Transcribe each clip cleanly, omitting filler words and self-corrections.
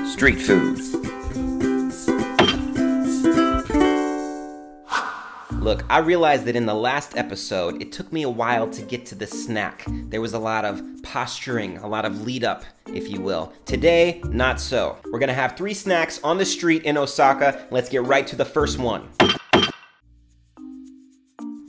Street food. Look, I realized that in the last episode, it took me a while to get to the snack. There was a lot of posturing, a lot of lead up, if you will. Today, not so. We're gonna have 3 snacks on the street in Osaka. Let's get right to the first one.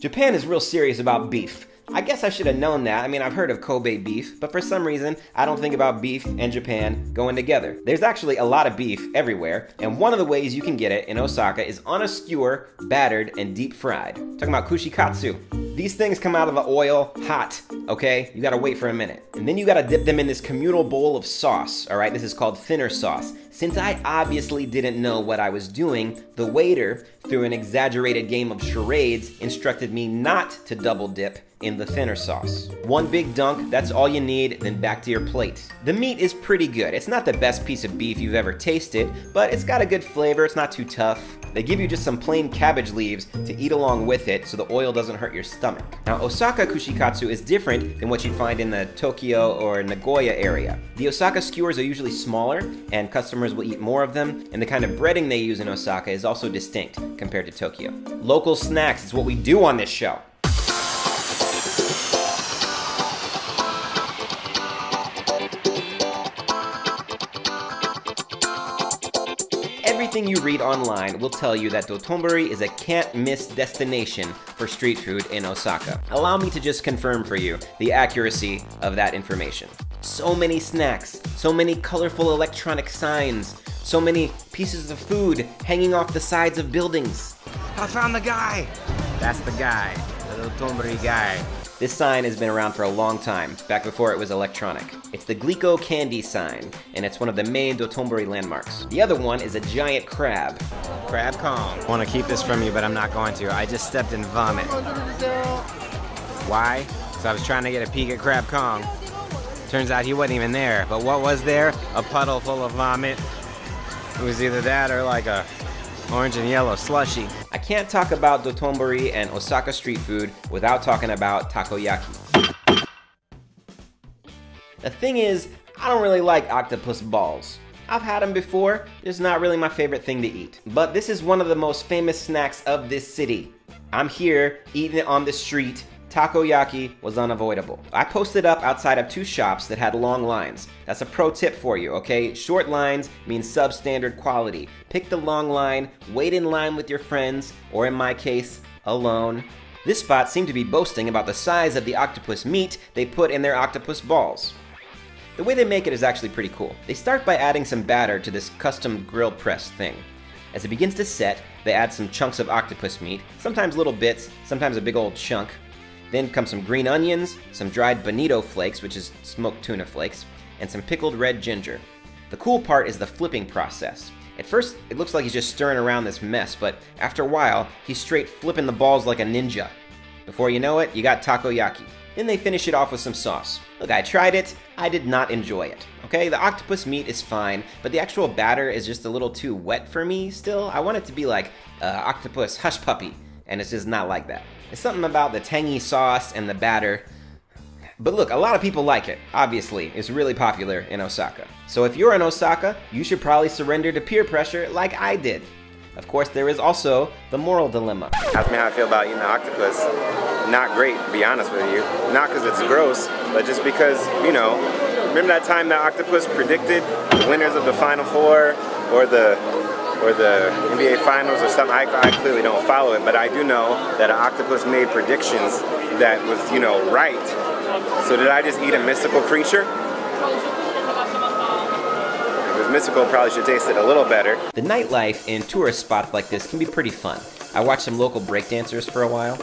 Japan is real serious about beef. I guess I should have known that. I mean, I've heard of Kobe beef, but for some reason, I don't think about beef and Japan going together. There's actually a lot of beef everywhere, and one of the ways you can get it in Osaka is on a skewer, battered, and deep fried. Talking about Kushikatsu. These things come out of the oil hot, okay? You gotta wait for a minute. And then you gotta dip them in this communal bowl of sauce, all right? This is called thinner sauce. Since I obviously didn't know what I was doing, the waiter, through an exaggerated game of charades, instructed me not to double dip in the thinner sauce. 1 big dunk, that's all you need, then back to your plate. The meat is pretty good. It's not the best piece of beef you've ever tasted, but it's got a good flavor, it's not too tough. They give you just some plain cabbage leaves to eat along with it so the oil doesn't hurt your stomach. Now, Osaka Kushikatsu is different than what you'd find in the Tokyo or Nagoya area. The Osaka skewers are usually smaller, and customers will eat more of them, and the kind of breading they use in Osaka is also distinct compared to Tokyo. Local snacks is what we do on this show. Everything you read online will tell you that Dotonbori is a can't-miss destination for street food in Osaka. Allow me to just confirm for you the accuracy of that information. So many snacks, so many colorful electronic signs, so many pieces of food hanging off the sides of buildings. I found the guy! That's the guy, the Dotonbori guy. This sign has been around for a long time, back before it was electronic. It's the Glico candy sign, and it's one of the main Dotonbori landmarks. The other one is a giant crab. Crab Kong. I want to keep this from you, but I'm not going to. I just stepped in vomit. Why? Because I was trying to get a peek at Crab Kong. Turns out he wasn't even there. But what was there? A puddle full of vomit. It was either that or like a orange and yellow slushy. I can't talk about Dotonbori and Osaka street food without talking about takoyaki. The thing is, I don't really like octopus balls. I've had them before, it's not really my favorite thing to eat. But this is one of the most famous snacks of this city. I'm here, eating it on the street. Takoyaki was unavoidable. I posted up outside of 2 shops that had long lines. That's a pro tip for you, okay? Short lines mean substandard quality. Pick the long line, wait in line with your friends, or in my case, alone. This spot seemed to be boasting about the size of the octopus meat they put in their octopus balls. The way they make it is actually pretty cool. They start by adding some batter to this custom grill press thing. As it begins to set, they add some chunks of octopus meat, sometimes little bits, sometimes a big old chunk. Then come some green onions, some dried bonito flakes, which is smoked tuna flakes, and some pickled red ginger. The cool part is the flipping process. At first, it looks like he's just stirring around this mess, but after a while, he's straight flipping the balls like a ninja. Before you know it, you got takoyaki. Then they finish it off with some sauce. Look, I tried it, I did not enjoy it. Okay, the octopus meat is fine, but the actual batter is just a little too wet for me still. I want it to be like octopus hush puppy, and it's just not like that. It's something about the tangy sauce and the batter. But look, a lot of people like it. Obviously, it's really popular in Osaka. So if you're in Osaka, you should probably surrender to peer pressure like I did. Of course, there is also the moral dilemma. Ask me how I feel about eating octopus. Not great, to be honest with you. Not because it's gross, but just because, you know, remember that time that Octopus predicted the winners of the Final Four or the NBA Finals or something? I clearly don't follow it, but I do know that Octopus made predictions that was, you know, right. So did I just eat a mystical creature? If it was mystical, it probably should taste it a little better. The nightlife in tourist spots like this can be pretty fun. I watched some local breakdancers for a while.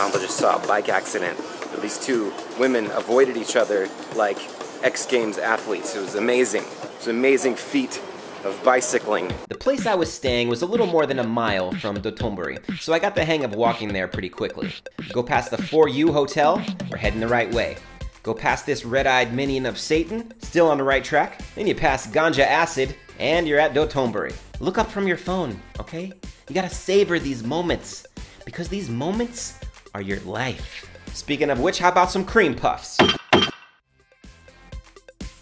I just saw a bike accident. These 2 women avoided each other like X Games athletes. It was amazing. It was an amazing feat of bicycling. The place I was staying was a little more than a mile from Dotonbori, so I got the hang of walking there pretty quickly. Go past the 4U Hotel, we're heading the right way. Go past this red-eyed minion of Satan, still on the right track. Then you pass Ganja Acid, and you're at Dotonbori. Look up from your phone, okay? You gotta savor these moments. because these moments are your life. Speaking of which, how about some cream puffs?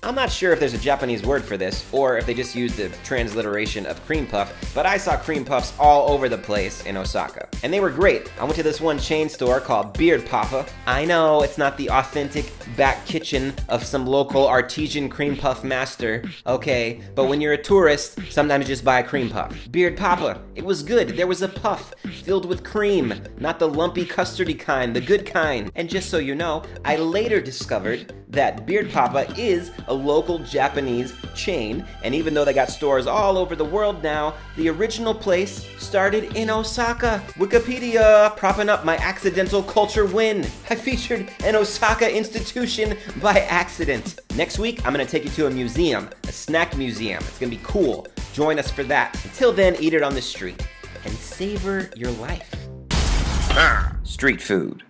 I'm not sure if there's a Japanese word for this, or if they just used the transliteration of cream puff, but I saw cream puffs all over the place in Osaka. And they were great. I went to this one chain store called Beard Papa. I know it's not the authentic back kitchen of some local artesian cream puff master, okay, but when you're a tourist, sometimes you just buy a cream puff. Beard Papa, it was good. There was a puff filled with cream, not the lumpy custardy kind, the good kind. And just so you know, I later discovered that Beard Papa is a local Japanese chain, and even though they got stores all over the world now, the original place started in Osaka. Wikipedia propping up my accidental culture win. I featured an Osaka institution by accident. Next week, I'm gonna take you to a museum, a snack museum. It's gonna be cool. Join us for that. Until then, eat it on the street and savor your life. Street food.